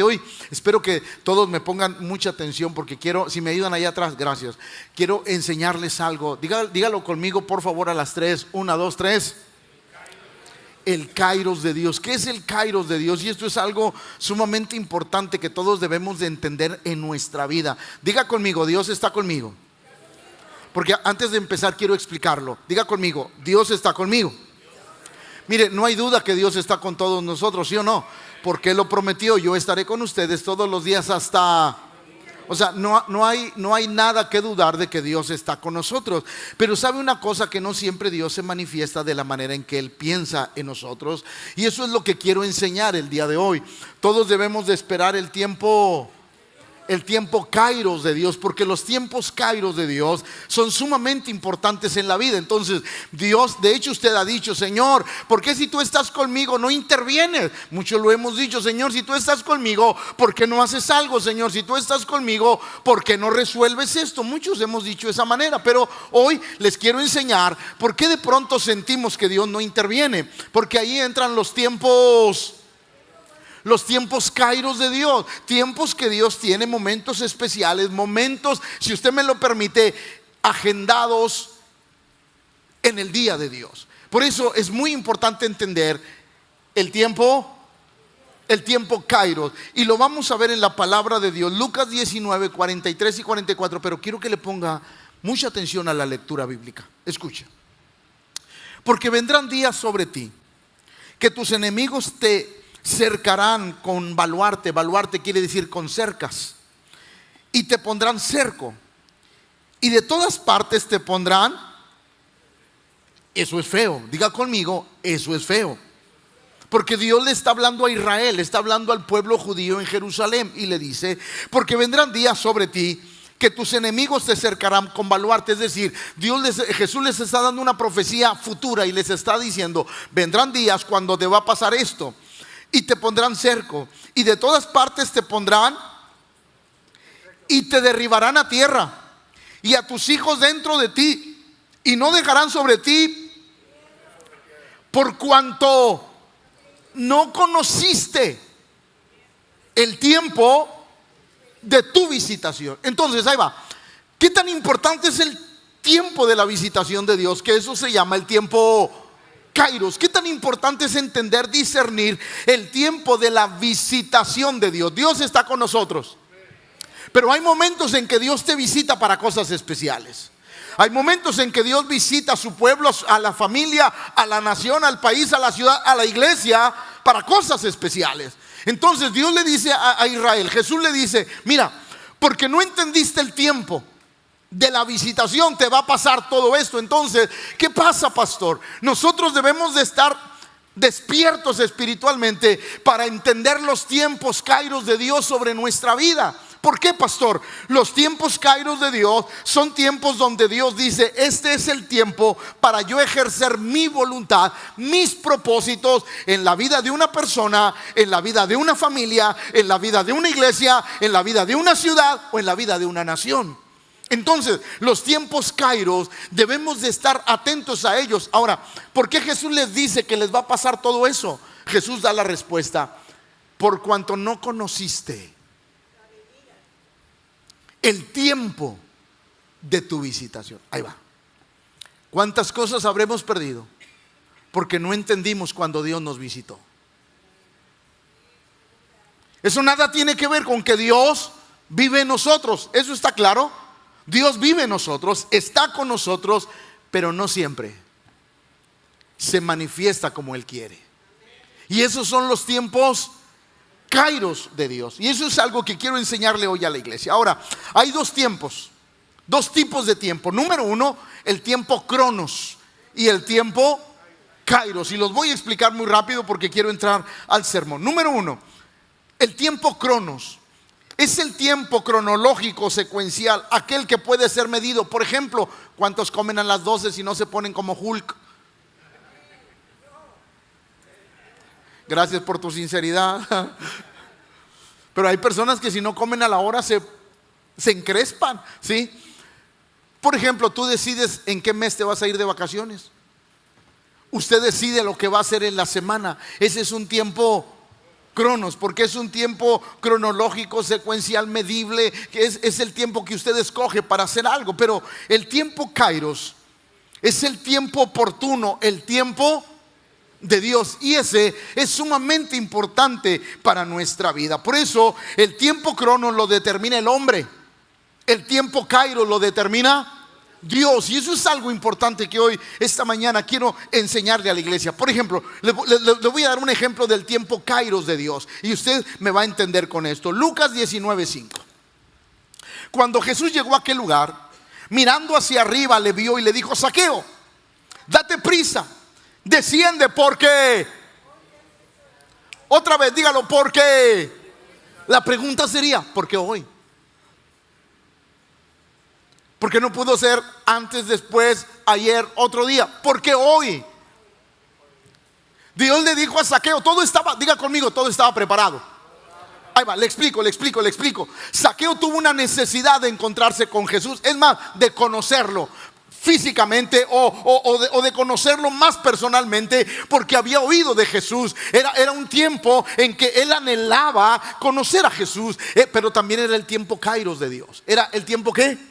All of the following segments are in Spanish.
Hoy espero que todos me pongan mucha atención porque quiero, si me ayudan allá atrás, gracias. Quiero enseñarles algo. Dígalo conmigo por favor a las 3. 1, 2, 3. El Kairos de Dios. ¿Qué es el Kairos de Dios? Y esto es algo sumamente importante que todos debemos de entender en nuestra vida. Diga conmigo, Dios está conmigo. Porque antes de empezar quiero explicarlo. Diga conmigo, Dios está conmigo. Mire, no hay duda que Dios está con todos nosotros, ¿sí o no? Porque Él lo prometió, yo estaré con ustedes todos los días hasta... O sea, no hay nada que dudar de que Dios está con nosotros. Pero sabe una cosa, que no siempre Dios se manifiesta de la manera en que Él piensa en nosotros. Y eso es lo que quiero enseñar el día de hoy. Todos debemos de esperar el tiempo Kairos de Dios, porque los tiempos Kairos de Dios son sumamente importantes en la vida. Entonces Dios, de hecho usted ha dicho: Señor, ¿por qué si tú estás conmigo no intervienes? Muchos lo hemos dicho: Señor, si tú estás conmigo, ¿por qué no haces algo? Señor, si tú estás conmigo, ¿por qué no resuelves esto? Muchos hemos dicho de esa manera, pero hoy les quiero enseñar por qué de pronto sentimos que Dios no interviene. Porque ahí entran los tiempos Kairos de Dios, tiempos que Dios tiene, momentos especiales, momentos, si usted me lo permite, agendados en el día de Dios. Por eso es muy importante entender el tiempo Kairos, y lo vamos a ver en la palabra de Dios, Lucas 19, 43 y 44, pero quiero que le ponga mucha atención a la lectura bíblica. Escucha: porque vendrán días sobre ti que tus enemigos te cercarán con baluarte. Baluarte quiere decir con cercas. Y te pondrán cerco, y de todas partes te pondrán. Eso es feo. Diga conmigo, eso es feo. Porque Dios le está hablando a Israel, le está hablando al pueblo judío en Jerusalén, y le dice: porque vendrán días sobre ti que tus enemigos te cercarán con baluarte. Es decir, Jesús les está dando una profecía futura y les está diciendo: vendrán días cuando te va a pasar esto. Y te pondrán cerco, y de todas partes te pondrán, y te derribarán a tierra, y a tus hijos dentro de ti, y no dejarán sobre ti, por cuanto no conociste el tiempo de tu visitación. Entonces ahí va. ¿Qué tan importante es el tiempo de la visitación de Dios? Que eso se llama el tiempo Kairos. ¿Qué tan importante es entender, discernir el tiempo de la visitación de Dios? Dios está con nosotros, pero hay momentos en que Dios te visita para cosas especiales. Hay momentos en que Dios visita a su pueblo, a la familia, a la nación, al país, a la ciudad, a la iglesia, para cosas especiales. Entonces Dios le dice a Israel, Jesús le dice: mira, porque no entendiste el tiempo de la visitación, te va a pasar todo esto. Entonces, ¿qué pasa, pastor? Nosotros debemos de estar despiertos espiritualmente para entender los tiempos Kairos de Dios sobre nuestra vida. ¿Por qué, pastor? Los tiempos Kairos de Dios son tiempos donde Dios dice: este es el tiempo para yo ejercer mi voluntad, mis propósitos en la vida de una persona, en la vida de una familia, en la vida de una iglesia, en la vida de una ciudad o en la vida de una nación. Entonces, los tiempos Kairos debemos de estar atentos a ellos. Ahora, ¿por qué Jesús les dice que les va a pasar todo eso? Jesús da la respuesta: por cuanto no conociste el tiempo de tu visitación. Ahí va. ¿Cuántas cosas habremos perdido porque no entendimos cuando Dios nos visitó? Eso nada tiene que ver con que Dios vive en nosotros. Eso está claro. Dios vive en nosotros, está con nosotros, pero no siempre se manifiesta como Él quiere. Y esos son los tiempos Kairos de Dios. Y eso es algo que quiero enseñarle hoy a la iglesia. Ahora, hay dos tipos de tiempo. Número uno, el tiempo Cronos y el tiempo Kairos. Y los voy a explicar muy rápido porque quiero entrar al sermón. Número uno, el tiempo Cronos. Es el tiempo cronológico secuencial, aquel que puede ser medido. Por ejemplo, ¿cuántos comen a las 12 si no se ponen como Hulk? Gracias por tu sinceridad. Pero hay personas que si no comen a la hora se encrespan, ¿sí? Por ejemplo, tú decides en qué mes te vas a ir de vacaciones. Usted decide lo que va a hacer en la semana. Ese es un tiempo Cronos, porque es un tiempo cronológico, secuencial, medible, que es el tiempo que usted escoge para hacer algo. Pero el tiempo Kairos es el tiempo oportuno, el tiempo de Dios, y ese es sumamente importante para nuestra vida. Por eso el tiempo Cronos lo determina el hombre, el tiempo Kairos lo determina Dios, y eso es algo importante que hoy, esta mañana, quiero enseñarle a la iglesia. Por ejemplo, le voy a dar un ejemplo del tiempo Kairos de Dios, y usted me va a entender con esto. Lucas 19:5. Cuando Jesús llegó a aquel lugar, mirando hacia arriba, le vio y le dijo: Zaqueo, date prisa, desciende, porque, otra vez dígalo, porque. La pregunta sería: ¿por qué hoy? ¿Por qué no pudo ser antes, después, ayer, otro día? ¿Por qué hoy? Dios le dijo a Zaqueo, todo estaba, diga conmigo, todo estaba preparado. Ahí va, le explico. Zaqueo tuvo una necesidad de encontrarse con Jesús, es más, de conocerlo físicamente o de conocerlo más personalmente, porque había oído de Jesús. Era un tiempo en que él anhelaba conocer a Jesús, pero también era el tiempo Kairos de Dios. ¿Era el tiempo qué?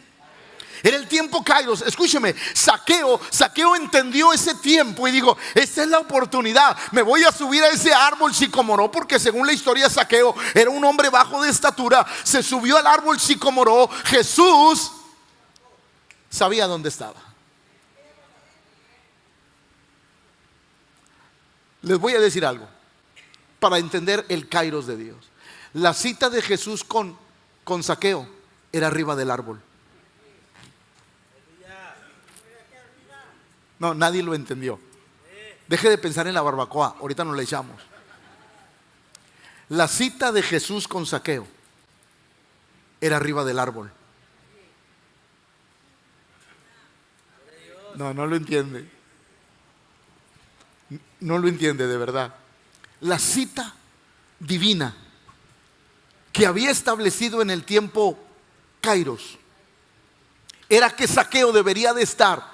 Era el tiempo Kairos. Escúcheme, Zaqueo entendió ese tiempo y dijo: esta es la oportunidad, me voy a subir a ese árbol sicomoró, porque según la historia, Zaqueo era un hombre bajo de estatura. Se subió al árbol sicomoró. Jesús sabía dónde estaba. Les voy a decir algo para entender el Kairos de Dios. La cita de Jesús con Zaqueo era arriba del árbol. No, nadie lo entendió. Deje de pensar en la barbacoa, ahorita nos la echamos. La cita de Jesús con Zaqueo era arriba del árbol. No lo entiende. No lo entiende de verdad. La cita divina que había establecido en el tiempo Kairos era que Zaqueo debería de estar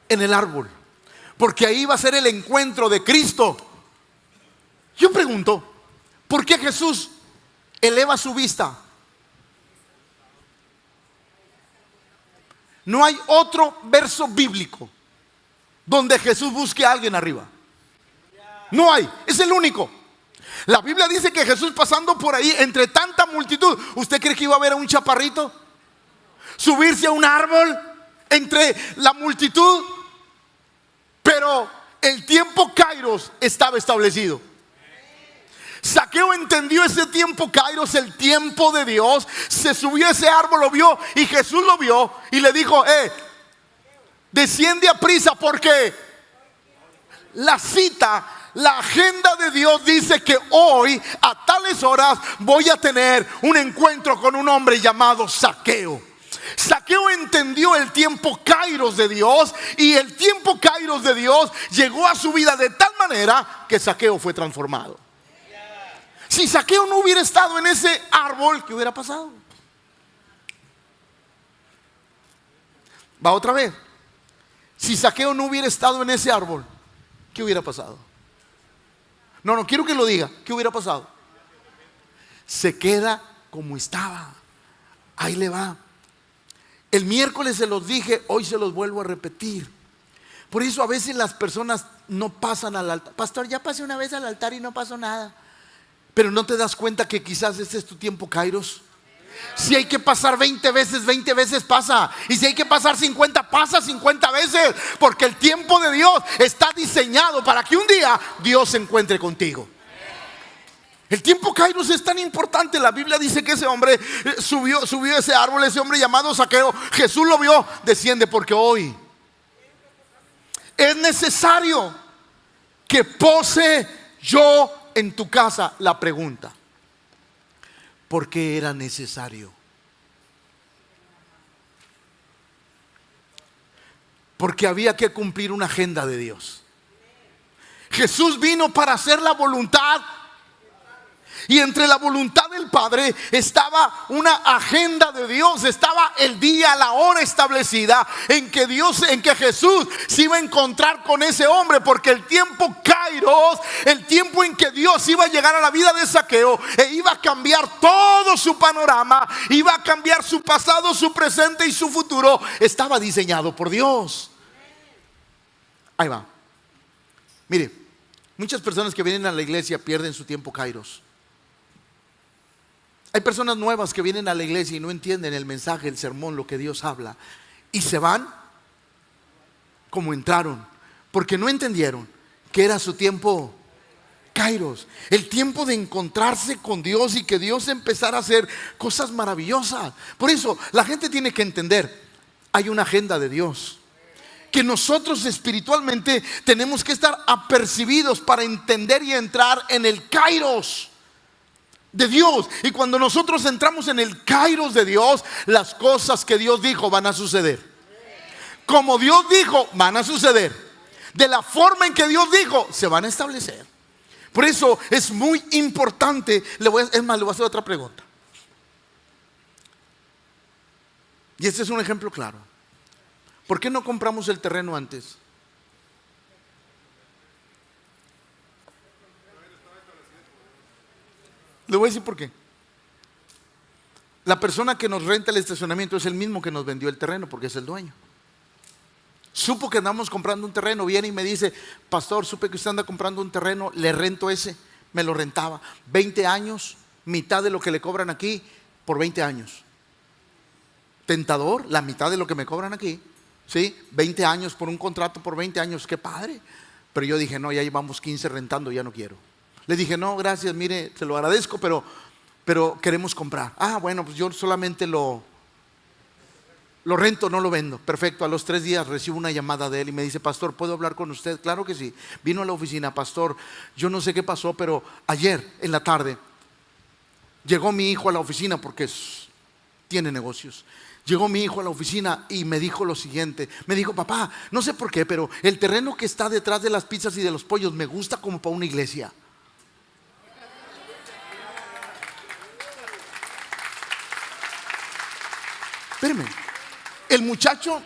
en el árbol, porque ahí va a ser el encuentro de Cristo. Yo pregunto, ¿por qué Jesús eleva su vista? No hay otro verso bíblico donde Jesús busque a alguien arriba. No hay, es el único. La Biblia dice que Jesús, pasando por ahí entre tanta multitud, ¿usted cree que iba a ver a un chaparrito subirse a un árbol entre la multitud? Pero el tiempo Kairos estaba establecido. Zaqueo entendió ese tiempo Kairos, el tiempo de Dios. Se subió a ese árbol, lo vio, y Jesús lo vio y le dijo: desciende a prisa, porque la cita, la agenda de Dios dice que hoy a tales horas voy a tener un encuentro con un hombre llamado Zaqueo. Zaqueo entendió el tiempo Kairos de Dios, y el tiempo Kairos de Dios llegó a su vida de tal manera que Zaqueo fue transformado. Si Zaqueo no hubiera estado en ese árbol, ¿qué hubiera pasado? Va otra vez. Si Zaqueo no hubiera estado en ese árbol, ¿qué hubiera pasado? No quiero que lo diga. ¿Qué hubiera pasado? Se queda como estaba. Ahí le va. El miércoles se los dije, hoy se los vuelvo a repetir. Por eso a veces las personas no pasan al altar. Pastor, ya pasé una vez al altar y no pasó nada. Pero no te das cuenta que quizás este es tu tiempo Kairos. Si hay que pasar 20 veces pasa. Y si hay que pasar 50, pasa 50 veces. Porque el tiempo de Dios está diseñado para que un día Dios se encuentre contigo. El tiempo Kairos es tan importante. La Biblia dice que ese hombre subió a ese árbol, ese hombre llamado Zaqueo. Jesús lo vio: desciende, porque hoy es necesario que pose yo en tu casa. La pregunta: ¿por qué era necesario? Porque había que cumplir una agenda de Dios. Jesús vino para hacer la voluntad. Y entre la voluntad del Padre estaba una agenda de Dios, estaba el día, la hora establecida en que Jesús se iba a encontrar con ese hombre, porque el tiempo Kairos, el tiempo en que Dios iba a llegar a la vida de Zaqueo e iba a cambiar todo su panorama, iba a cambiar su pasado, su presente y su futuro, estaba diseñado por Dios. Ahí va. Mire, muchas personas que vienen a la iglesia pierden su tiempo Kairos. Hay personas nuevas que vienen a la iglesia y no entienden el mensaje, el sermón, lo que Dios habla, y se van como entraron, porque no entendieron que era su tiempo Kairos, el tiempo de encontrarse con Dios y que Dios empezara a hacer cosas maravillosas. Por eso la gente tiene que entender, hay una agenda de Dios, que nosotros espiritualmente tenemos que estar apercibidos para entender y entrar en el Kairos de Dios. Y cuando nosotros entramos en el Kairos de Dios, las cosas que Dios dijo van a suceder. Como Dios dijo, van a suceder. De la forma en que Dios dijo, se van a establecer. Por eso es muy importante. Le voy a hacer otra pregunta. Y este es un ejemplo claro. ¿Por qué no compramos el terreno antes? Le voy a decir por qué. La persona que nos renta el estacionamiento es el mismo que nos vendió el terreno, porque es el dueño. Supo que andamos comprando un terreno, viene y me dice: pastor, supe que usted anda comprando un terreno, le rento ese. Me lo rentaba 20 años, mitad de lo que le cobran aquí por 20 años. Tentador, la mitad de lo que me cobran aquí, ¿sí? 20 años por un contrato por 20 años, qué padre. Pero yo dije: no, ya llevamos 15 rentando, ya no quiero. Le dije: no, gracias, mire, se lo agradezco, pero queremos comprar. Ah, bueno, pues yo solamente lo rento, no lo vendo. Perfecto. A los 3 días recibo una llamada de él y me dice: pastor, ¿puedo hablar con usted? Claro que sí. Vino a la oficina: pastor, yo no sé qué pasó, pero ayer en la tarde llegó mi hijo a la oficina, porque tiene negocios. Llegó mi hijo a la oficina y me dijo lo siguiente. Me dijo: papá, no sé por qué, pero el terreno que está detrás de las pizzas y de los pollos me gusta como para una iglesia. Espérame. El muchacho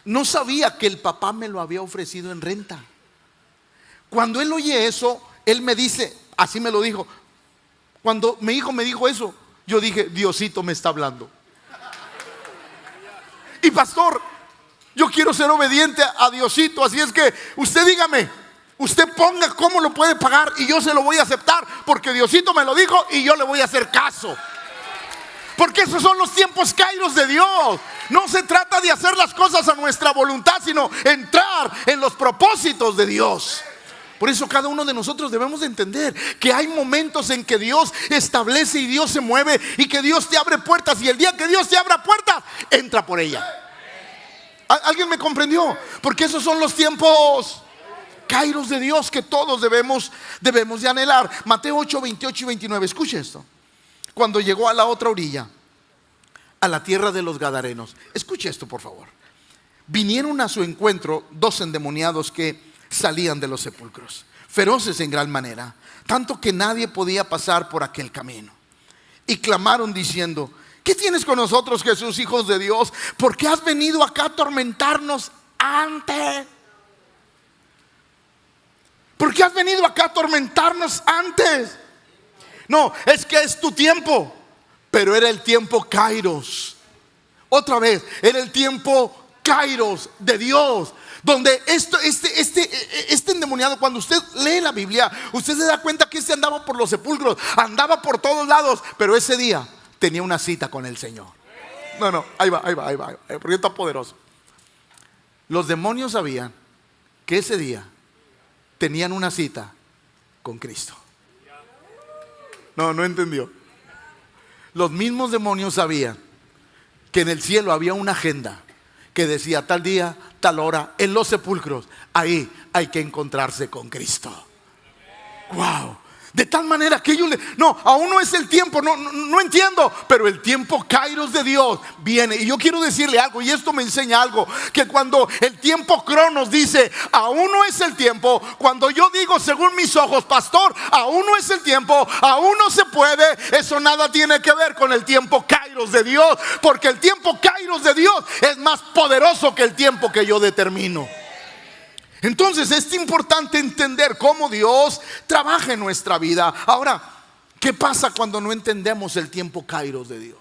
no sabía que el papá me lo había ofrecido en renta. Cuando él oye eso, él me dice, así me lo dijo. Cuando mi hijo me dijo eso, yo dije: Diosito me está hablando. Y pastor, yo quiero ser obediente a Diosito, así es que usted dígame, usted ponga cómo lo puede pagar y yo se lo voy a aceptar, porque Diosito me lo dijo y yo le voy a hacer caso. Porque esos son los tiempos Kairos de Dios. No se trata de hacer las cosas a nuestra voluntad, sino entrar en los propósitos de Dios. Por eso cada uno de nosotros debemos de entender que hay momentos en que Dios establece y Dios se mueve, y que Dios te abre puertas, y el día que Dios te abra puertas, entra por ella. ¿Alguien me comprendió? Porque esos son los tiempos Kairos de Dios que todos debemos de anhelar. Mateo 8, 28 y 29. Escuche esto. Cuando llegó a la otra orilla, a la tierra de los Gadarenos, escuche esto por favor. Vinieron a su encuentro 2 endemoniados que salían de los sepulcros, feroces en gran manera, tanto que nadie podía pasar por aquel camino. Y clamaron diciendo: ¿qué tienes con nosotros, Jesús, hijos de Dios? ¿Por qué has venido acá a atormentarnos antes? ¿Por qué has venido acá a atormentarnos antes? No, es que es tu tiempo. Pero era el tiempo Kairos. Otra vez, era el tiempo Kairos de Dios, donde este endemoniado, cuando usted lee la Biblia, usted se da cuenta que este andaba por los sepulcros, andaba por todos lados, pero ese día tenía una cita con el Señor. No, ahí va, porque está poderoso. Los demonios sabían que ese día tenían una cita con Cristo. No entendió. Los mismos demonios sabían que en el cielo había una agenda que decía: tal día, tal hora, en los sepulcros, ahí hay que encontrarse con Cristo. Wow. De tal manera que ellos no, aún no es el tiempo, no entiendo, pero el tiempo kairos de Dios viene. Y yo quiero decirle algo, y esto me enseña algo, que cuando el tiempo cronos dice, aún no es el tiempo, cuando yo digo según mis ojos, pastor, aún no es el tiempo, aún no se puede, eso nada tiene que ver con el tiempo kairos de Dios, porque el tiempo kairos de Dios es más poderoso que el tiempo que yo determino. Entonces es importante entender cómo Dios trabaja en nuestra vida. Ahora, ¿qué pasa cuando no entendemos el tiempo kairos de Dios?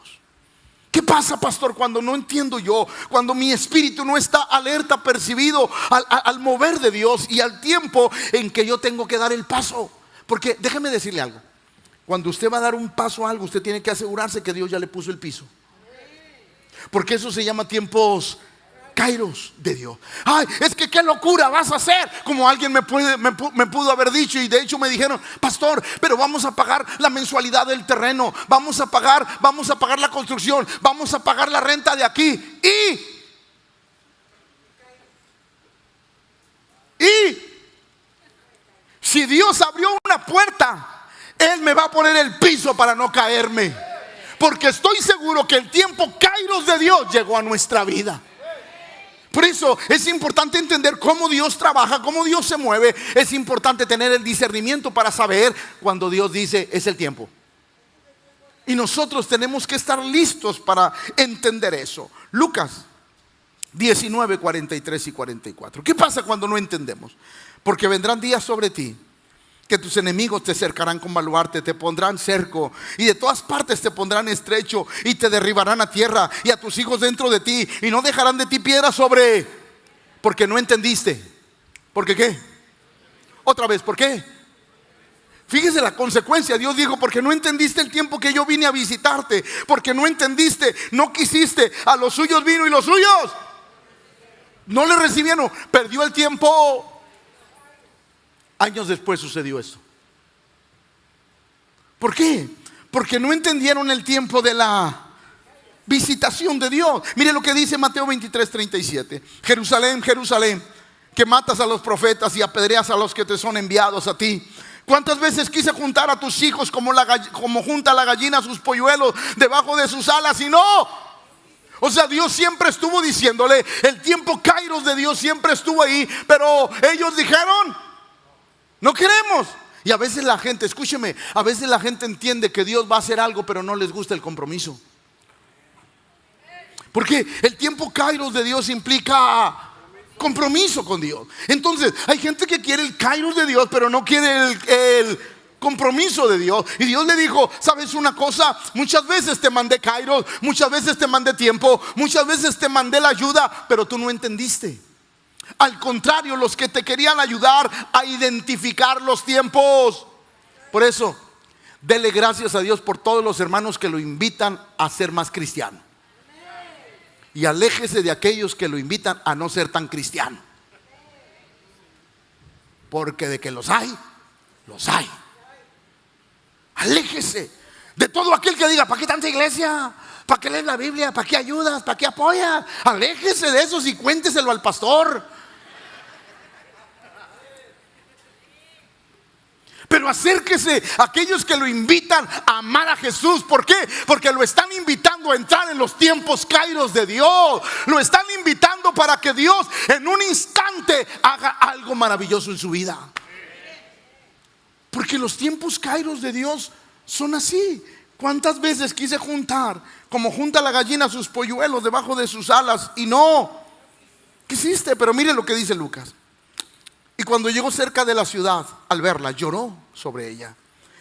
¿Qué pasa, pastor, cuando no entiendo yo? Cuando mi espíritu no está alerta, percibido al mover de Dios y al tiempo en que yo tengo que dar el paso. Porque déjeme decirle algo. Cuando usted va a dar un paso a algo, usted tiene que asegurarse que Dios ya le puso el piso. Porque eso se llama tiempos kairos de Dios. Ay, es que qué locura vas a hacer. Como alguien me pudo haber dicho, y de hecho me dijeron, pastor, pero vamos a pagar la mensualidad del terreno, vamos a pagar la construcción, vamos a pagar la renta de aquí. Y si Dios abrió una puerta, Él me va a poner el piso para no caerme. Porque estoy seguro que el tiempo kairos de Dios llegó a nuestra vida. Por eso es importante entender cómo Dios trabaja, cómo Dios se mueve. Es importante tener el discernimiento para saber cuando Dios dice es el tiempo. Y nosotros tenemos que estar listos para entender eso. Lucas 19, 43 y 44. ¿Qué pasa cuando no entendemos? Porque vendrán días sobre ti que tus enemigos te cercarán con baluarte, te pondrán cerco y de todas partes te pondrán estrecho y te derribarán a tierra y a tus hijos dentro de ti y no dejarán de ti piedra sobre, porque no entendiste. ¿Por qué qué? Otra vez, ¿por qué? Fíjese la consecuencia. Dios dijo, porque no entendiste el tiempo que yo vine a visitarte, porque no entendiste, no quisiste, a los suyos vino y los suyos no le recibieron. Perdió el tiempo. Años después sucedió esto. ¿Por qué? Porque no entendieron el tiempo de la visitación de Dios. Mire lo que dice Mateo 23, 37. Jerusalén, Jerusalén, que matas a los profetas y apedreas a los que te son enviados a ti. ¿Cuántas veces quise juntar a tus hijos como junta la gallina sus polluelos debajo de sus alas y no? O sea, Dios siempre estuvo diciéndole, el tiempo kairos de Dios siempre estuvo ahí, pero ellos dijeron, no queremos. Y a veces la gente, escúcheme, a veces la gente entiende que Dios va a hacer algo, pero no les gusta el compromiso. Porque el tiempo kairos de Dios implica compromiso con Dios. Entonces, hay gente que quiere el kairos de Dios, pero no quiere el compromiso de Dios. Y Dios le dijo, ¿sabes una cosa? Muchas veces te mandé kairos, muchas veces te mandé tiempo, muchas veces te mandé la ayuda, pero tú no entendiste. Al contrario, los que te querían ayudar a identificar los tiempos. Por eso, dele gracias a Dios por todos los hermanos que lo invitan a ser más cristiano. Y aléjese de aquellos que lo invitan a no ser tan cristiano. Porque de que los hay, los hay. Aléjese de todo aquel que diga, ¿para qué tanta iglesia? ¿Para qué lees la Biblia? ¿Para qué ayudas? ¿Para qué apoyas? Aléjese de esos y cuénteselo al pastor. Pero acérquese a aquellos que lo invitan a amar a Jesús. ¿Por qué? Porque lo están invitando a entrar en los tiempos kairos de Dios. Lo están invitando para que Dios en un instante haga algo maravilloso en su vida. Porque los tiempos kairos de Dios son así. ¿Cuántas veces quise juntar, como junta la gallina sus polluelos debajo de sus alas y no quisiste? Pero mire lo que dice Lucas. Y cuando llegó cerca de la ciudad, al verla, lloró sobre ella,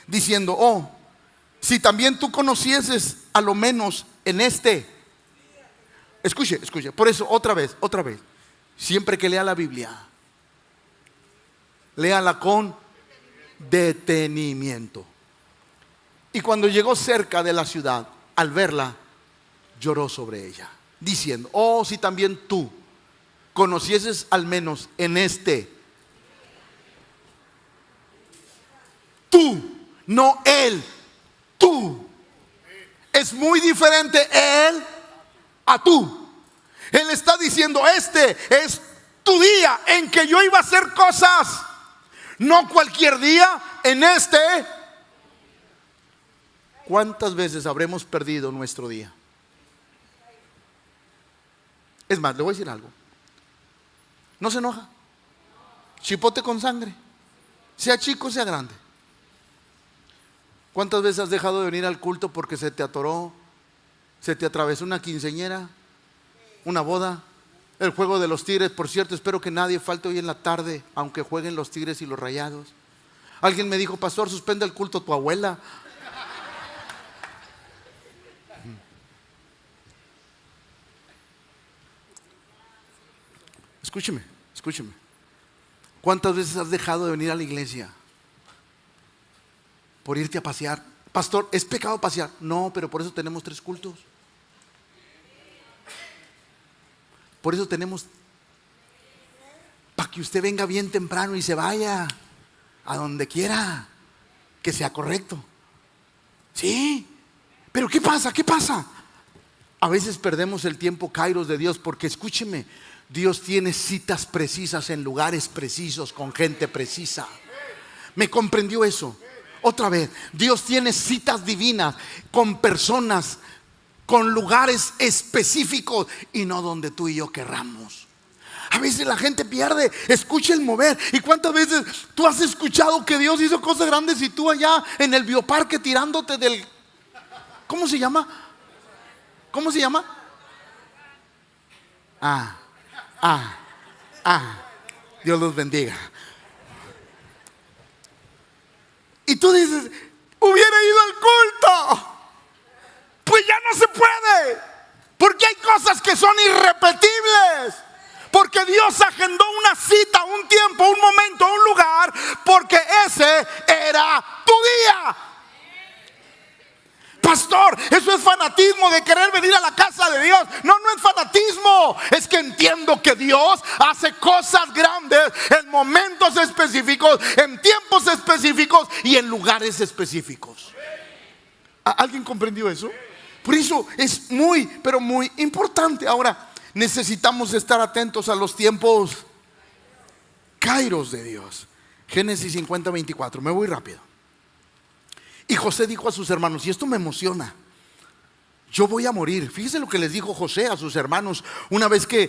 diciendo, oh, si también tú conocieses a lo menos en este. Escuche, por eso otra vez, siempre que lea la Biblia, léala con detenimiento. Y cuando llegó cerca de la ciudad, al verla, lloró sobre ella, diciendo, oh, si también tú conocieses al menos en este. Tú, no él, tú. Es muy diferente él a tú. Él está diciendo, este es tu día en que yo iba a hacer cosas. No cualquier día, en este ¿cuántas veces habremos perdido nuestro día? Es más, le voy a decir algo. No se enoja. Chipote con sangre, sea chico, sea grande. ¿Cuántas veces has dejado de venir al culto porque se te atoró, se te atravesó una quinceañera, una boda, el juego de los Tigres? Por cierto, espero que nadie falte hoy en la tarde, aunque jueguen los Tigres y los Rayados. Alguien me dijo: pastor, suspende el culto tu abuela. Escúcheme, escúcheme. ¿Cuántas veces has dejado de venir a la iglesia por irte a pasear? Pastor, ¿es pecado pasear? No, pero por eso tenemos 3 cultos. Por eso tenemos, para que usted venga bien temprano y se vaya a donde quiera, que sea correcto. Sí, pero ¿qué pasa? ¿Qué pasa? A veces perdemos el tiempo, kairos de Dios, porque escúcheme, Dios tiene citas precisas en lugares precisos, con gente precisa. ¿Me comprendió eso? Otra vez, Dios tiene citas divinas con personas, con lugares específicos, y no donde tú y yo querramos. A veces la gente pierde, escucha el mover. ¿Y cuántas veces tú has escuchado que Dios hizo cosas grandes y tú allá en el bioparque tirándote del... ¿Cómo se llama? ¿Cómo se llama? Dios los bendiga. Y tú dices: hubiera ido al culto. Pues ya no se puede, porque hay cosas que son irrepetibles. Porque Dios agendó una cita, un tiempo, un momento, un lugar, porque ese era tu día. Pastor, eso es fanatismo de querer venir a la casa de Dios. No, no es fanatismo. Es que entiendo que Dios hace cosas grandes en momentos específicos, en tiempos específicos y en lugares específicos. ¿Alguien comprendió eso? Por eso es muy, pero muy importante. Ahora, necesitamos estar atentos a los tiempos kairos de Dios. Génesis 50:24. Me voy rápido. Y José dijo a sus hermanos, y esto me emociona: yo voy a morir. Fíjense lo que les dijo José a sus hermanos una vez que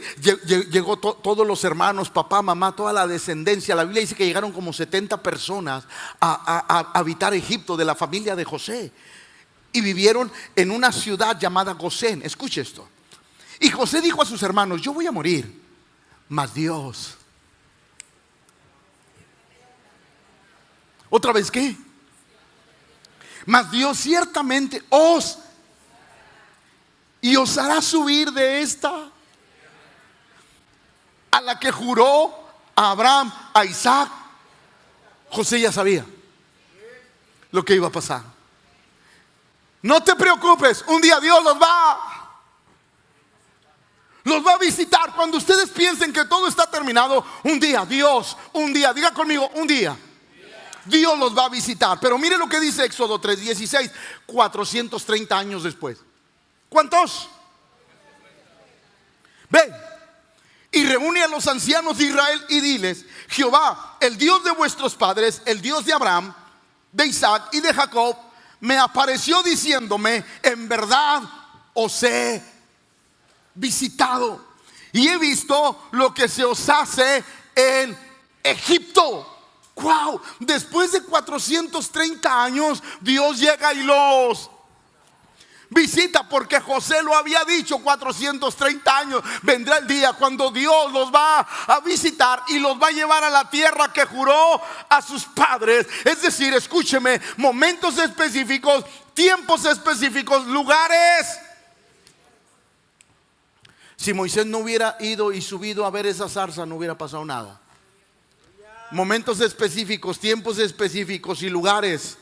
llegó todos los hermanos, papá, mamá, toda la descendencia. La Biblia dice que llegaron como 70 personas a habitar Egipto, de la familia de José, y vivieron en una ciudad llamada Gosén. Escuche esto. Y José dijo a sus hermanos: yo voy a morir, mas Dios. ¿Otra vez qué? Mas Dios ciertamente os hará subir de esta, a la que juró a Abraham, a Isaac. José ya sabía lo que iba a pasar. No te preocupes, un día Dios los va a visitar. Cuando ustedes piensen que todo está terminado, un día Dios, diga conmigo, un día Dios los va a visitar. Pero mire lo que dice Éxodo 3:16, 430 años después. ¿Cuántos? Ven y reúne a los ancianos de Israel y diles: Jehová, el Dios de vuestros padres, el Dios de Abraham, de Isaac y de Jacob, me apareció diciéndome: en verdad os he visitado y he visto lo que se os hace en Egipto. Wow, después de 430 años Dios llega y los visita, porque José lo había dicho. 430 años vendrá el día cuando Dios los va a visitar y los va a llevar a la tierra que juró a sus padres. Es decir, escúcheme, momentos específicos, tiempos específicos, lugares. Si Moisés no hubiera ido y subido a ver esa zarza, no hubiera pasado nada. Momentos específicos, tiempos específicos y lugares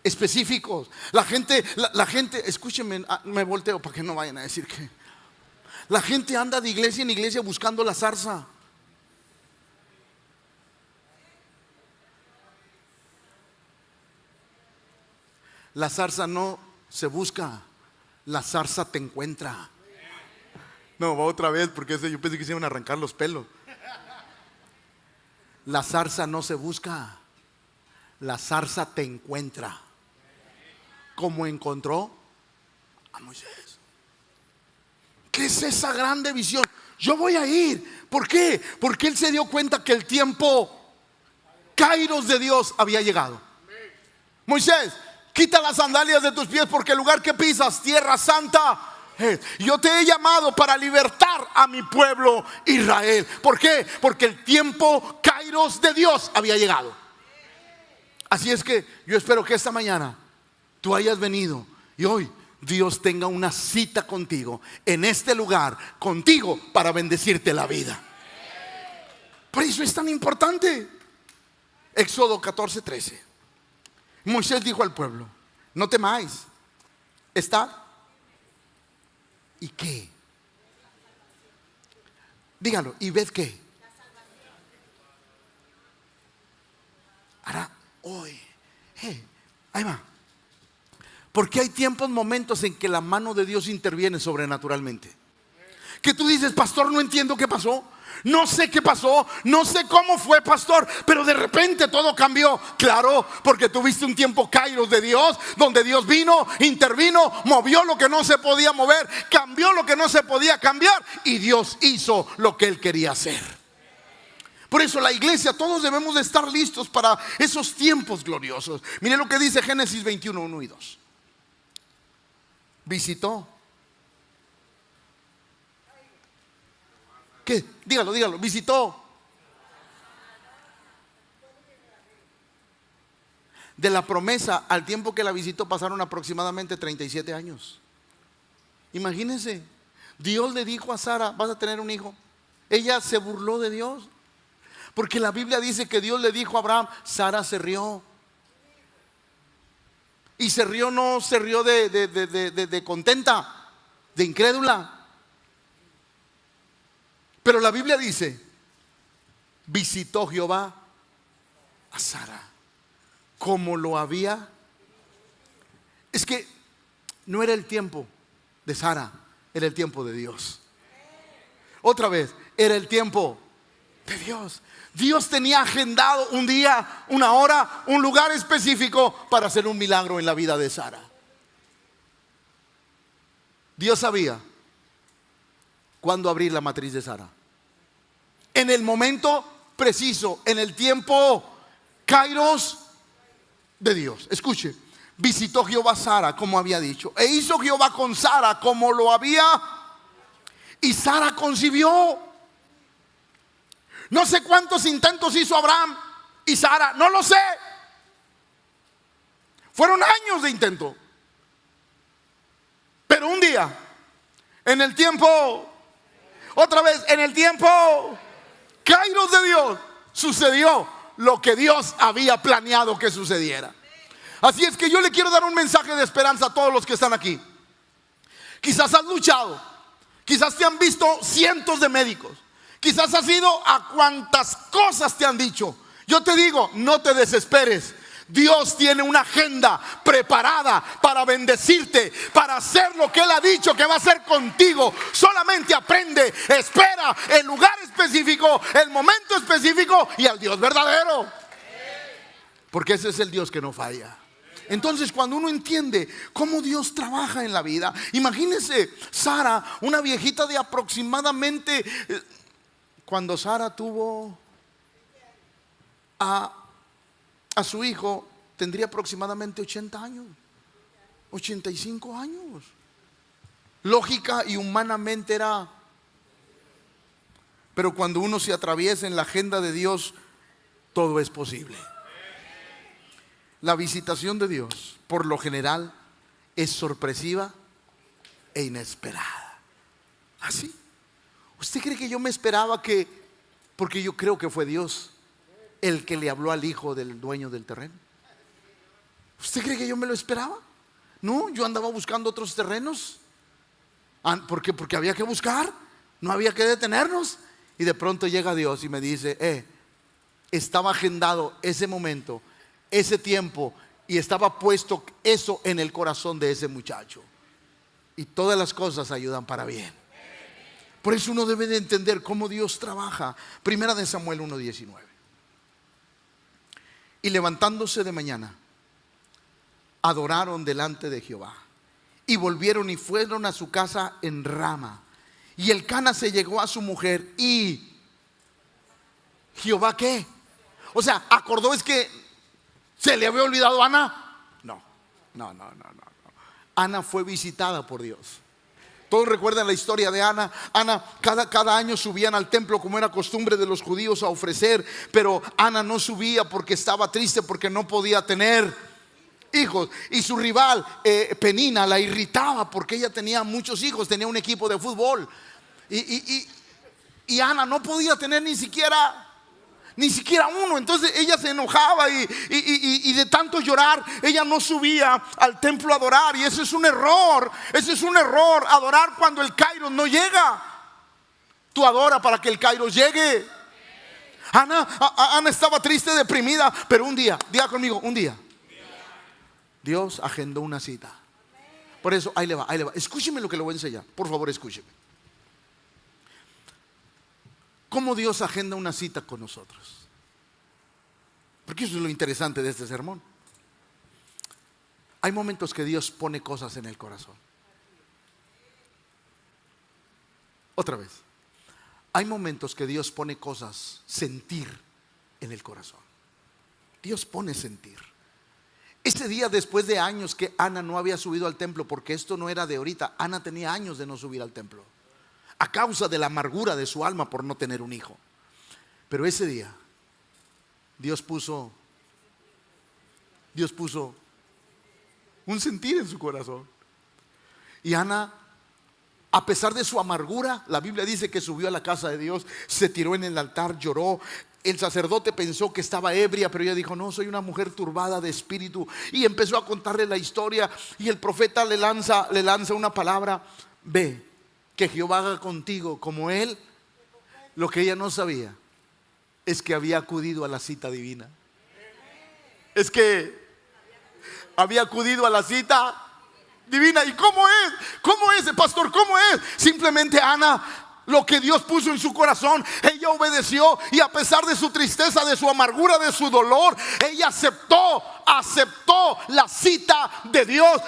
específicos. La gente, escúchenme, me volteo para que no vayan a decir que la gente anda de iglesia en iglesia buscando la zarza. La zarza no se busca, la zarza te encuentra. No, va otra vez, porque yo pensé que se iban a arrancar los pelos. La zarza no se busca, la zarza te encuentra. como encontró a Moisés. ¿Qué es esa grande visión? Yo voy a ir. ¿Por qué? Porque él se dio cuenta que el tiempo Kairos de Dios había llegado. Moisés, quita las sandalias de tus pies, porque el lugar que pisas, tierra santa es. Yo te he llamado para libertar a mi pueblo Israel. ¿Por qué? Porque el tiempo Kairos de Dios había llegado. Así es que yo espero que esta mañana tú hayas venido y hoy Dios tenga una cita contigo en este lugar, contigo, para bendecirte la vida. Por eso es tan importante. Éxodo 14:13. Moisés dijo al pueblo: no temáis, estad. ¿Y qué? Díganlo, ¿y ved qué? Ahora, hoy, ahí va. Porque hay tiempos, momentos en que la mano de Dios interviene sobrenaturalmente. Que tú dices: pastor, no entiendo qué pasó. No sé qué pasó, no sé cómo fue, pastor, pero de repente todo cambió. Claro, porque tuviste un tiempo Kairos de Dios, donde Dios vino, intervino, movió lo que no se podía mover, cambió lo que no se podía cambiar, y Dios hizo lo que Él quería hacer. Por eso la iglesia, todos debemos de estar listos para esos tiempos gloriosos. Mire lo que dice Génesis 21, 1 y 2. Visitó. ¿Qué? Dígalo, visitó. De la promesa al tiempo que la visitó pasaron aproximadamente 37 años. Imagínense, Dios le dijo a Sara: vas a tener un hijo. Ella se burló de Dios, porque la Biblia dice que Dios le dijo a Abraham. Sara se rió. Y se rió, no se rió de contenta, de incrédula. Pero la Biblia dice: visitó Jehová a Sara como lo había. Es que no era el tiempo de Sara, era el tiempo de Dios. Otra vez, era el tiempo de Dios. Dios tenía agendado un día, una hora, un lugar específico para hacer un milagro en la vida de Sara. Dios sabía cuándo abrir la matriz de Sara. En el momento preciso, en el tiempo Kairos de Dios. Escuche, visitó Jehová a Sara como había dicho, e hizo Jehová con Sara como lo había. Y Sara concibió. No sé cuántos intentos hizo Abraham y Sara, no lo sé. Fueron años de intento. Pero un día, en el tiempo, otra vez, en el tiempo Kairos de Dios, sucedió lo que Dios había planeado que sucediera. Así es que yo le quiero dar un mensaje de esperanza a todos los que están aquí. Quizás has luchado, quizás te han visto cientos de médicos, quizás has ido a cuantas cosas te han dicho. Yo te digo, no te desesperes. Dios tiene una agenda preparada para bendecirte, para hacer lo que Él ha dicho que va a hacer contigo. Solamente aprende, espera el lugar específico, el momento específico y al Dios verdadero. Porque ese es el Dios que no falla. Entonces, cuando uno entiende cómo Dios trabaja en la vida, imagínese Sara, una viejita de aproximadamente, cuando Sara tuvo a su hijo, tendría aproximadamente 80 años, 85 años. Lógica y humanamente era. Pero cuando uno se atraviesa en la agenda de Dios, todo es posible. La visitación de Dios, por lo general, es sorpresiva e inesperada. ¿Así? ¿Usted cree que yo me esperaba que, porque yo creo que fue Dios el que le habló al hijo del dueño del terreno? ¿Usted cree que yo me lo esperaba? No, yo andaba buscando otros terrenos. ¿Por qué? Porque había que buscar, no había que detenernos. Y de pronto llega Dios y me dice: estaba agendado ese momento, ese tiempo, y estaba puesto eso en el corazón de ese muchacho. Y todas las cosas ayudan para bien. Por eso uno debe de entender cómo Dios trabaja. Primera de Samuel 1:19. Y levantándose de mañana, adoraron delante de Jehová y volvieron y fueron a su casa en Rama. Y Elcana se llegó a su mujer y Jehová, ¿qué? O sea, acordó, es que se le había olvidado a Ana. No. Ana fue visitada por Dios. Todos recuerdan la historia de Ana. Ana cada año subían al templo como era costumbre de los judíos a ofrecer, pero Ana no subía porque estaba triste, porque no podía tener hijos. Y su rival Penina la irritaba porque ella tenía muchos hijos, tenía un equipo de fútbol. Y Ana no podía tener ni siquiera uno. Entonces ella se enojaba y de tanto llorar ella no subía al templo a adorar. Y eso es un error. Adorar cuando el Kairos no llega. Tú adora para que el Kairos llegue. Ana estaba triste, deprimida, pero un día, diga conmigo, un día Dios agendó una cita. Por eso ahí le va. Escúcheme lo que le voy a enseñar. Por favor, escúcheme. ¿Cómo Dios agenda una cita con nosotros? Porque eso es lo interesante de este sermón. Hay momentos que Dios pone cosas en el corazón. Otra vez. Hay momentos que Dios pone cosas, sentir en el corazón. Dios pone sentir. Ese día, después de años que Ana no había subido al templo, porque esto no era de ahorita, Ana tenía años de no subir al templo, a causa de la amargura de su alma por no tener un hijo. Pero ese día Dios puso un sentir en su corazón. Y Ana, a pesar de su amargura, la Biblia dice que subió a la casa de Dios, se tiró en el altar, lloró. El sacerdote pensó que estaba ebria, pero ella dijo: no, soy una mujer turbada de espíritu. Y empezó a contarle la historia. Y el profeta le lanza una palabra: ve, que Jehová haga contigo como él. Lo que ella no sabía es que había acudido a la cita divina. Es que había acudido a la cita divina. ¿Y cómo es? ¿Cómo es, pastor? ¿Cómo es? Simplemente Ana, lo que Dios puso en su corazón, ella obedeció. Y a pesar de su tristeza, de su amargura, de su dolor, ella aceptó la cita de Dios.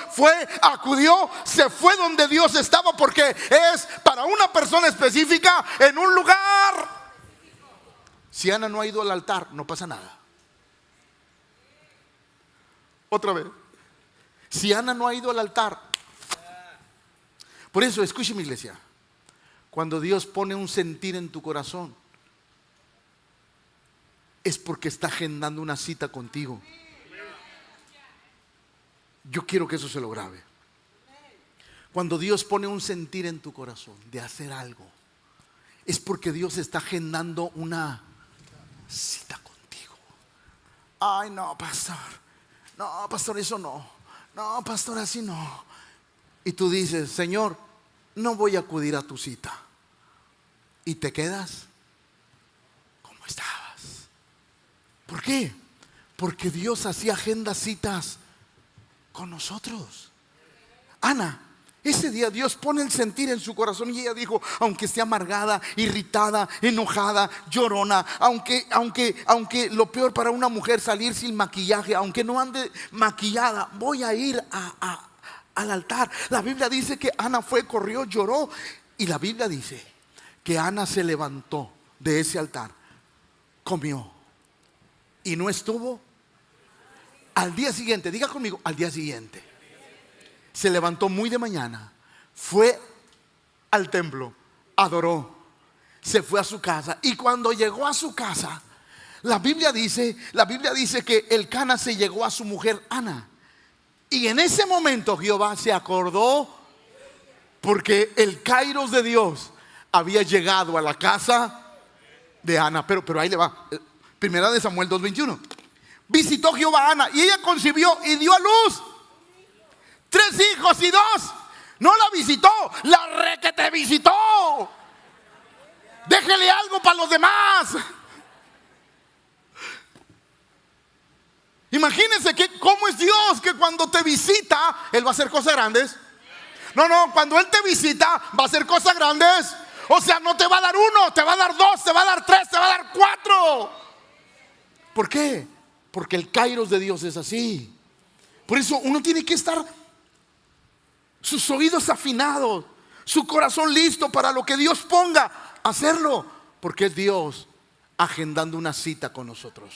Acudió, se fue donde Dios estaba, porque es para una persona específica, en un lugar. Si Ana no ha ido al altar, no pasa nada. Otra vez. Si Ana no ha ido al altar. Por eso, escuche, mi iglesia, cuando Dios pone un sentir en tu corazón, es porque está agendando una cita contigo. Yo quiero que eso se lo grabe. Cuando Dios pone un sentir en tu corazón de hacer algo, es porque Dios está agendando una cita contigo. Ay, no, pastor. No, pastor, eso no. No, pastor, así no. Y tú dices: Señor, no voy a acudir a tu cita. Y te quedas como estabas. ¿Por qué? Porque Dios así agenda citas con nosotros. Ana, ese día Dios pone el sentir en su corazón. Y ella dijo: aunque esté amargada, irritada, enojada, llorona, aunque lo peor para una mujer salir sin maquillaje, aunque no ande maquillada, voy a ir al altar. La Biblia dice que Ana fue, corrió, lloró. Y la Biblia dice que Ana se levantó de ese altar, comió y no estuvo. Al día siguiente, diga conmigo, al día siguiente, se levantó muy de mañana, fue al templo, adoró, se fue a su casa. Y cuando llegó a su casa, la Biblia dice que Elcana se llegó a su mujer Ana. Y en ese momento Jehová se acordó, porque el Kairos de Dios había llegado a la casa de Ana. Pero ahí le va. Primera de Samuel 2:21. Visitó Jehová a Ana y ella concibió y dio a luz 3 hijos y 2. No la visitó, la requete visitó. Déjele algo para los demás. Imagínense cómo es Dios, que cuando te visita, Él va a hacer cosas grandes. No, cuando Él te visita, va a hacer cosas grandes. O sea, no te va a dar 1, te va a dar 2, te va a dar 3, te va a dar 4. ¿Por qué? Porque el Kairos de Dios es así. Por eso uno tiene que estar sus oídos afinados, su corazón listo para lo que Dios ponga, hacerlo, porque es Dios agendando una cita con nosotros.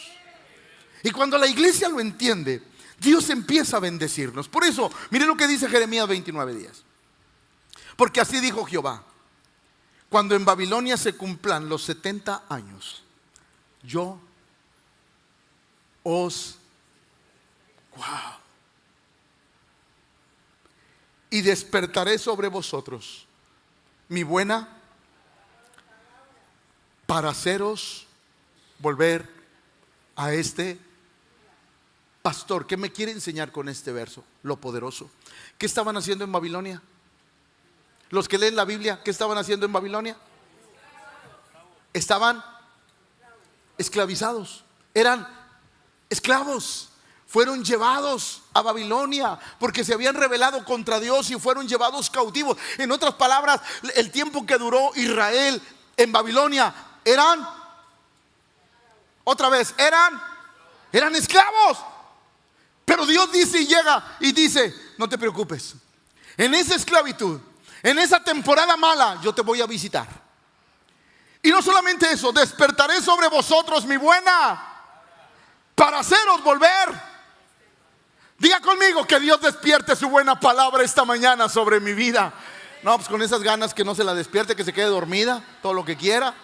Y cuando la iglesia lo entiende, Dios empieza a bendecirnos. Por eso, mire lo que dice Jeremías 29:10. Porque así dijo Jehová: cuando en Babilonia se cumplan los 70 años, yo os y despertaré sobre vosotros mi buena para haceros volver a este pastor. ¿Qué me quiere enseñar con este verso? Lo poderoso. ¿Qué estaban haciendo en Babilonia? Los que leen la Biblia, ¿qué estaban haciendo en Babilonia? Estaban esclavizados, eran esclavos. Fueron llevados a Babilonia porque se habían rebelado contra Dios y fueron llevados cautivos. En otras palabras, el tiempo que duró Israel en Babilonia eran esclavos. Pero Dios dice y llega y dice: no te preocupes, en esa esclavitud, en esa temporada mala, yo te voy a visitar. Y no solamente eso, despertaré sobre vosotros mi buena para haceros volver. Diga conmigo que Dios despierte su buena palabra esta mañana sobre mi vida. No, pues con esas ganas que no se la despierte, que se quede dormida, todo lo que quiera.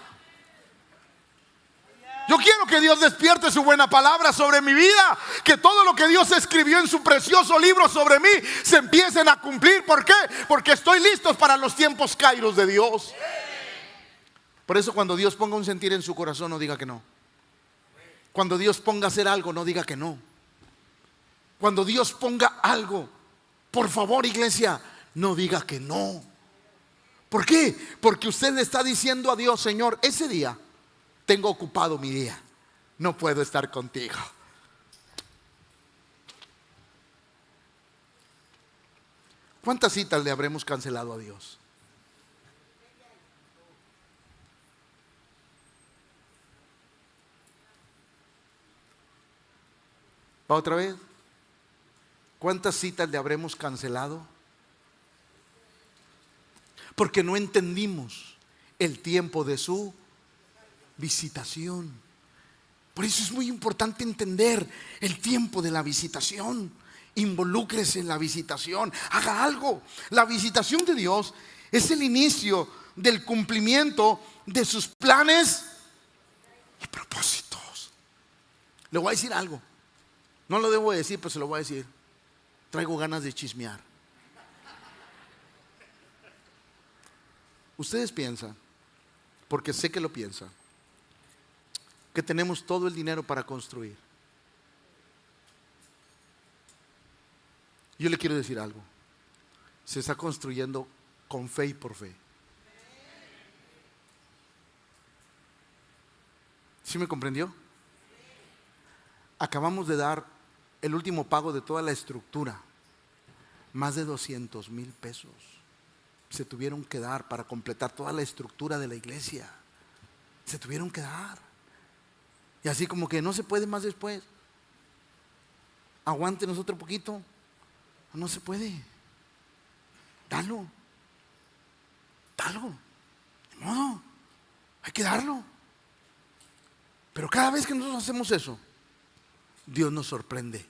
Yo quiero que Dios despierte su buena palabra sobre mi vida, que todo lo que Dios escribió en su precioso libro sobre mí se empiecen a cumplir. ¿Por qué? Porque estoy listo para los tiempos kairos de Dios. Por eso cuando Dios ponga un sentir en su corazón, no diga que no. Cuando Dios ponga a hacer algo, no diga que no. Cuando Dios ponga algo, por favor, iglesia, no diga que no. ¿Por qué? Porque usted le está diciendo a Dios: Señor, ese día tengo ocupado mi día, no puedo estar contigo. ¿Cuántas citas le habremos cancelado a Dios? ¿Va otra vez? ¿Cuántas citas le habremos cancelado? Porque no entendimos el tiempo de su visitación. Por eso es muy importante entender el tiempo de la visitación. Involúcrese en la visitación, haga algo. La visitación de Dios es el inicio del cumplimiento de sus planes y propósitos. Le voy a decir algo. No lo debo decir, pero se lo voy a decir. Traigo ganas de chismear. Ustedes piensan, porque sé que lo piensan, que tenemos todo el dinero para construir. Yo le quiero decir algo. Se está construyendo con fe y por fe. ¿Sí me comprendió? Acabamos de dar el último pago de toda la estructura. Más de 200,000 pesos se tuvieron que dar para completar toda la estructura de la iglesia. Se tuvieron que dar. Y así como que no se puede más después. Aguántenos otro poquito. No se puede. Dalo. De modo. Hay que darlo. Pero cada vez que nosotros hacemos eso, Dios nos sorprende.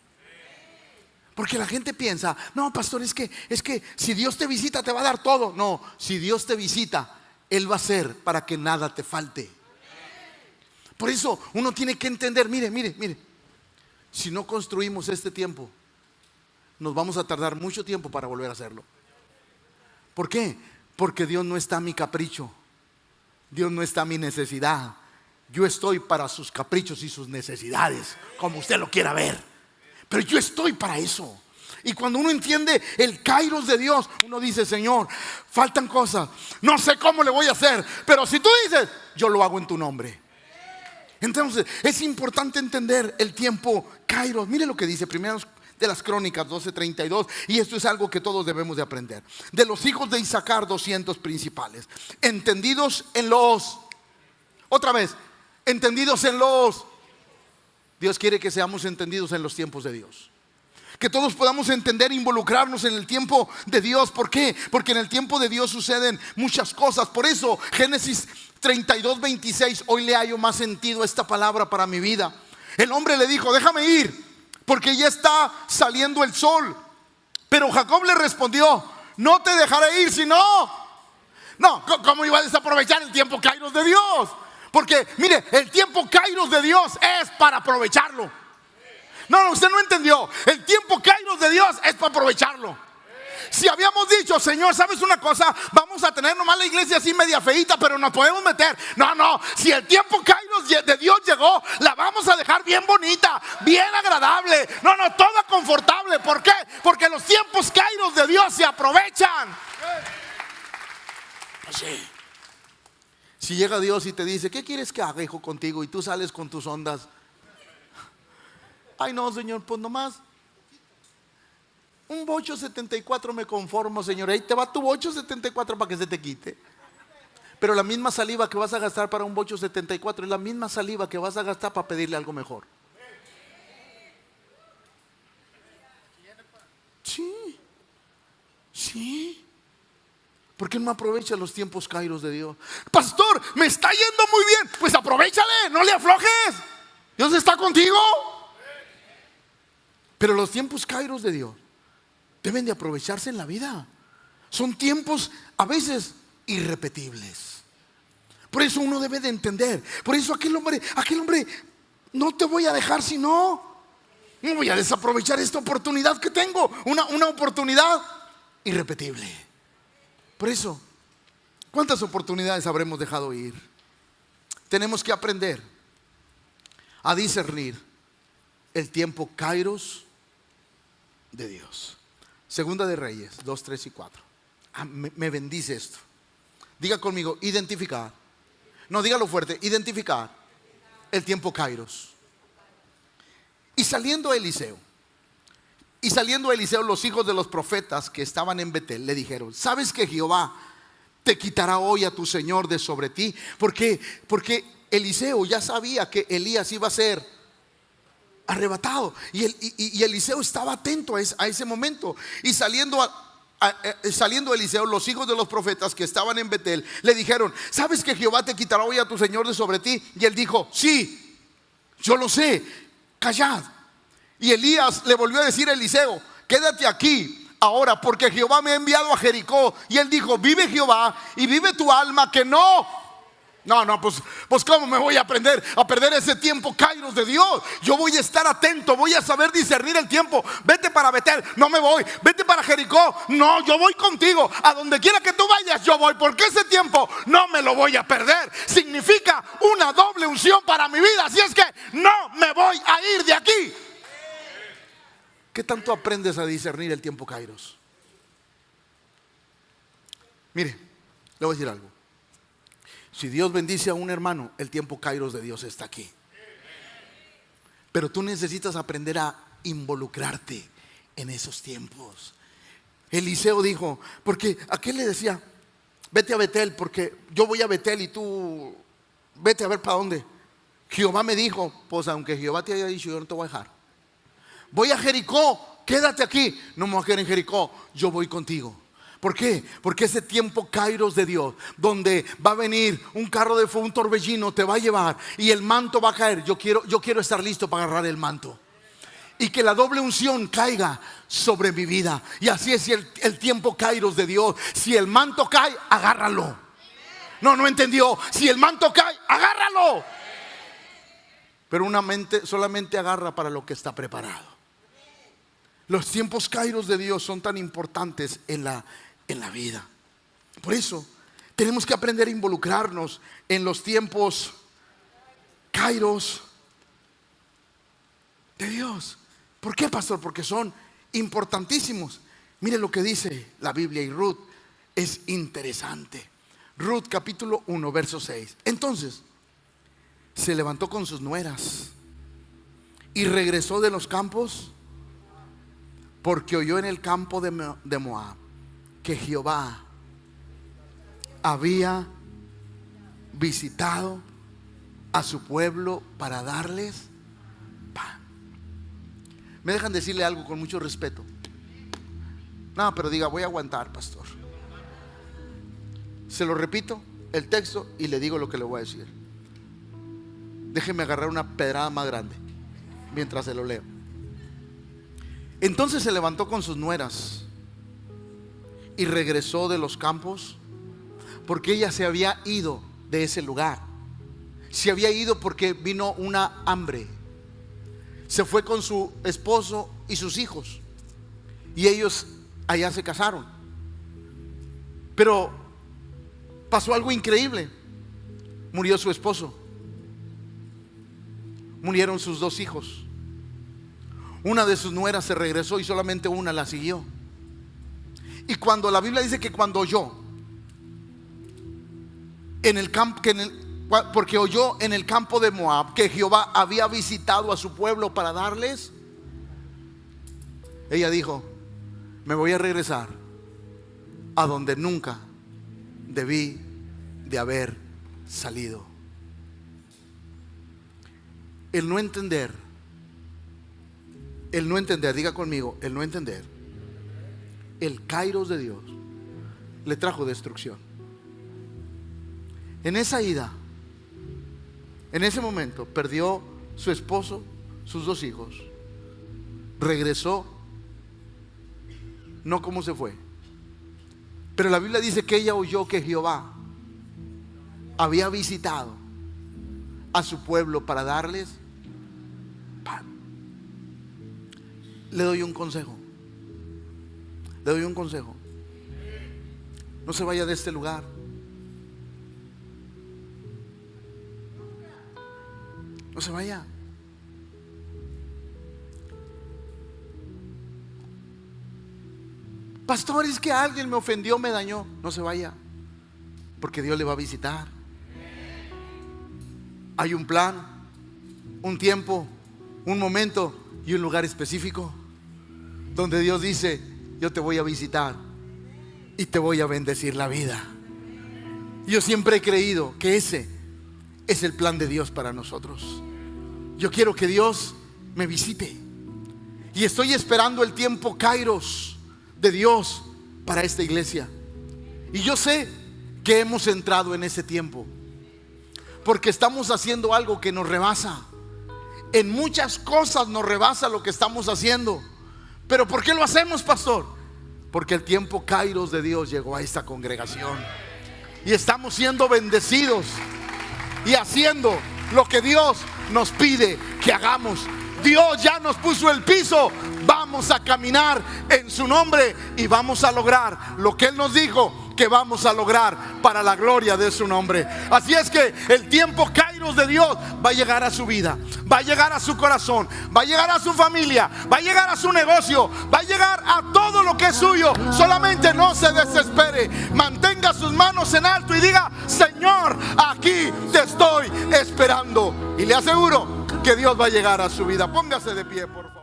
Porque la gente piensa: no, pastor, es que si Dios te visita te va a dar todo. No, si Dios te visita, Él va a hacer para que nada te falte. Por eso uno tiene que entender, mire, si no construimos este tiempo, nos vamos a tardar mucho tiempo para volver a hacerlo. ¿Por qué? Porque Dios no está a mi capricho, Dios no está a mi necesidad. Yo estoy para sus caprichos y sus necesidades, como usted lo quiera ver. Pero yo estoy para eso. Y cuando uno entiende el kairos de Dios, uno dice: Señor, faltan cosas, no sé cómo le voy a hacer, pero si tú dices, yo lo hago en tu nombre. Entonces es importante entender el tiempo kairos. Mire lo que dice Primero de las Crónicas 12:32. Y esto es algo que todos debemos de aprender. De los hijos de Isaacar, 200 principales, entendidos en los, otra vez, entendidos en los. Dios quiere que seamos entendidos en los tiempos de Dios. que todos podamos entender e involucrarnos en el tiempo de Dios. ¿Por qué? Porque en el tiempo de Dios suceden muchas cosas. Por eso Génesis 32:26, hoy le hallo más sentido a esta palabra para mi vida. El hombre le dijo: déjame ir, porque ya está saliendo el sol. Pero Jacob le respondió: no te dejaré ir, sino... No, ¿cómo iba a desaprovechar el tiempo kairos de Dios? Porque mire, el tiempo kairos de Dios es para aprovecharlo. No, usted no entendió. El tiempo kairos de Dios es para aprovecharlo. Si habíamos dicho: Señor, ¿sabes una cosa? Vamos a tener nomás la iglesia así media feíta, pero nos podemos meter. No, si el tiempo kairos de Dios llegó, la vamos a dejar bien bonita, bien agradable. No, toda confortable. ¿Por qué? Porque los tiempos kairos de Dios se aprovechan. Si llega Dios y te dice: ¿qué quieres que haga, hijo, contigo? Y tú sales con tus ondas. Ay, no, Señor, pues nomás un bocho 74 me conformo, Señor. Ahí te va tu bocho 74 para que se te quite. Pero la misma saliva que vas a gastar para un bocho 74 es la misma saliva que vas a gastar para pedirle algo mejor. Sí. ¿Por qué no aprovecha los tiempos kairos de Dios? Pastor, me está yendo muy bien. Pues aprovechale, no le aflojes. Dios está contigo. Pero los tiempos kairos de Dios deben de aprovecharse en la vida. Son tiempos a veces irrepetibles. Por eso uno debe de entender. Por eso aquel hombre, no te voy a dejar si no voy a desaprovechar esta oportunidad que tengo. Una oportunidad irrepetible. Por eso, ¿cuántas oportunidades habremos dejado ir? Tenemos que aprender a discernir el tiempo kairos de Dios. Segunda de Reyes 2, 3 y 4. Me bendice esto. Diga conmigo: identificar. No, dígalo fuerte: identificar el tiempo kairos. Y saliendo Eliseo, los hijos de los profetas que estaban en Betel le dijeron: ¿sabes que Jehová te quitará hoy a tu señor de sobre ti? Porque Eliseo ya sabía que Elías iba a ser arrebatado. Y Eliseo estaba atento a ese momento. Y saliendo Eliseo, los hijos de los profetas que estaban en Betel le dijeron: ¿sabes que Jehová te quitará hoy a tu señor de sobre ti? Y él dijo: sí, yo lo sé, callad. Y Elías le volvió a decir a Eliseo: quédate aquí ahora, porque Jehová me ha enviado a Jericó. Y él dijo: vive Jehová y vive tu alma, que no. Pues ¿cómo me voy a perder ese tiempo kairos de Dios? Yo voy a estar atento, voy a saber discernir el tiempo. Vete para Betel, no me voy. Vete para Jericó, no, yo voy contigo. A donde quiera que tú vayas, yo voy, porque ese tiempo no me lo voy a perder. Significa una doble unción para mi vida. Así es que no me voy a ir de aquí. ¿Qué tanto aprendes a discernir el tiempo kairos? Mire, le voy a decir algo. Si Dios bendice a un hermano, el tiempo kairos de Dios está aquí. Pero tú necesitas aprender a involucrarte en esos tiempos. Eliseo dijo, porque aquel le decía: vete a Betel, porque yo voy a Betel y tú vete a ver para dónde. Jehová me dijo: pues aunque Jehová te haya dicho, yo no te voy a dejar. Voy a Jericó, quédate aquí. No me voy a quedar en Jericó, yo voy contigo. ¿Por qué? Porque ese tiempo kairos de Dios, donde va a venir un carro de fuego, un torbellino, te va a llevar y el manto va a caer. Yo quiero estar listo para agarrar el manto y que la doble unción caiga sobre mi vida. Y así es el tiempo kairos de Dios. Si el manto cae, agárralo. No entendió. Si el manto cae, agárralo. Pero una mente solamente agarra para lo que está preparado. Los tiempos kairos de Dios son tan importantes en la vida. Por eso tenemos que aprender a involucrarnos en los tiempos kairos de Dios. ¿Por qué, pastor? Porque son importantísimos. Mire lo que dice la Biblia, y Ruth es interesante. Ruth capítulo 1 verso 6. Entonces se levantó con sus nueras y regresó de los campos, porque oyó en el campo de Moab que Jehová había visitado a su pueblo para darles pan. ¿Me dejan decirle algo con mucho respeto? No, pero diga, voy a aguantar, pastor. Se lo repito, el texto, y le digo lo que le voy a decir. Déjeme agarrar una pedrada más grande mientras se lo leo. Entonces se levantó con sus nueras y regresó de los campos, porque ella se había ido de ese lugar. Se había ido porque vino una hambre. Se fue con su esposo y sus hijos, y ellos allá se casaron. Pero pasó algo increíble. Murió su esposo, murieron sus 2 hijos. Una de sus nueras se regresó y solamente una la siguió. Y cuando la Biblia dice que cuando oyó en el campo, porque oyó en el campo de Moab que Jehová había visitado a su pueblo para darles, ella dijo: me voy a regresar a donde nunca debí de haber salido. El no entender, diga conmigo, el no entender, el kairos de Dios le trajo destrucción. En esa ida, en ese momento, perdió su esposo, sus 2 hijos. Regresó, no como se fue. Pero la Biblia dice que ella oyó que Jehová había visitado a su pueblo para darles pan. Le doy un consejo. Le doy un consejo. No se vaya de este lugar. No se vaya. Pastor, es que alguien me ofendió, me dañó. No se vaya, porque Dios le va a visitar. Hay un plan, un tiempo, un momento y un lugar específico donde Dios dice: yo te voy a visitar y te voy a bendecir la vida. Yo siempre he creído que ese es el plan de Dios para nosotros. Yo quiero que Dios me visite, y estoy esperando el tiempo kairos de Dios para esta iglesia. Y yo sé que hemos entrado en ese tiempo, porque estamos haciendo algo que nos rebasa. En muchas cosas nos rebasa lo que estamos haciendo. ¿Pero por qué lo hacemos, pastor? Porque el tiempo kairos de Dios llegó a esta congregación, y estamos siendo bendecidos y haciendo lo que Dios nos pide que hagamos. Dios ya nos puso el piso. Vamos a caminar en su nombre y vamos a lograr lo que Él nos dijo que vamos a lograr para la gloria de su nombre. Así es que el tiempo kairos de Dios va a llegar a su vida, va a llegar a su corazón, va a llegar a su familia, va a llegar a su negocio, va a llegar a todo lo que es suyo. Solamente no se desespere, mantenga sus manos en alto y diga: Señor, aquí te estoy esperando. Y le aseguro que Dios va a llegar a su vida. Póngase de pie, por favor.